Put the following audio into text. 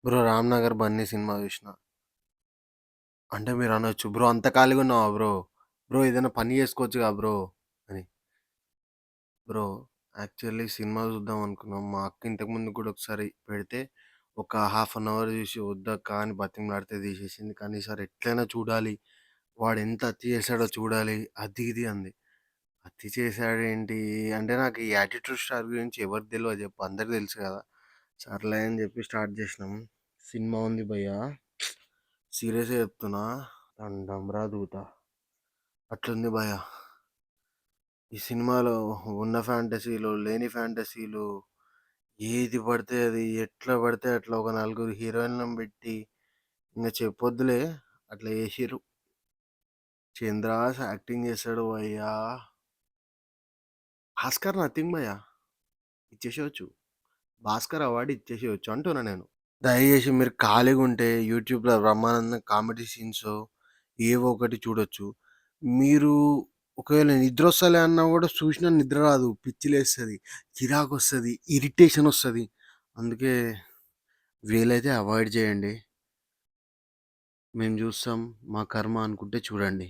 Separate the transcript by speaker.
Speaker 1: Bro 'Ramnagar Bunny' cinema జూషినా. అంటే మీరనొచ్చు, "బ్రో అంత ఖాళీగున్నావా బ్రో? బ్రో ఏదైనా పని జేసుకోవచ్చుగా బ్రో" అని. బ్రో యాక్చువల్లీ సినిమా జూద్దాం అనుకున్నాం. మా అక్క ఇంతకు ముందు గూడా ఒకసారి పెడితే, ఒక హాఫ్ అన్ అవర్ జూసి "వద్దక్కా" అని బతిమలాడితే తీసేసింది. కానీ ఈసారి ఎట్లైనా చూడాలి. వాడెంత అతి చేశాడో చూడాలి. అది ఇది అంది. అతి చేశాడేంటి అంటే, నాకు ఈ 'యాటిట్యూడ్ స్టార్' గురించి ఎవరికి తెలవదు జెప్పు? అందరికి తెలుసు గదా! సర్లే అని జెప్పి స్టార్ట్ జేసినాం. సినిమా ఉంది భయ్యా, సీరియస్‌గా చెప్తున్నా, దండంరా దూత. అట్లుంది భయ్యా. ఈ సినిమాలో ఉన్న ఫ్యాంటసీలు, లేని ఫ్యాంటసీలు, ఏది పడితే అది, ఎట్లా పడితే అట్లా ఒక నలుగురు హీరోయిన్‌లను బెట్టి ఇంగ చెప్పొద్దులే, అట్లా చేషిర్రు. 'చంద్రాస్' యాక్టింగ్ చేస్తాడు భయ్యా. ఆస్కార్ నథింగ్ భయ్యా, ఇచ్చేసేయొచ్చు. భాస్కర్ అవార్డ్ ఇచ్చేసేయొచ్చు అంటున్నా నేను. దయచేసి మీరు ఖాళీగుంటే యూట్యూబ్‌లో బ్రహ్మానందం కామెడీ సీన్సో ఏవో ఒకటి చూడొచ్చు. మీరు ఒకవేళ నిద్రొస్తలే అన్నా గూడా చూషినా నిద్ర రాదు. పిచ్చి లేస్తది, చిరాకొస్తది, ఇరిటేషనొస్తది. అందుకే వీలైతే అవాయిడ్ జేయండి. మేము జూస్తాం, మా కర్మ అనుకుంటే చూడండి.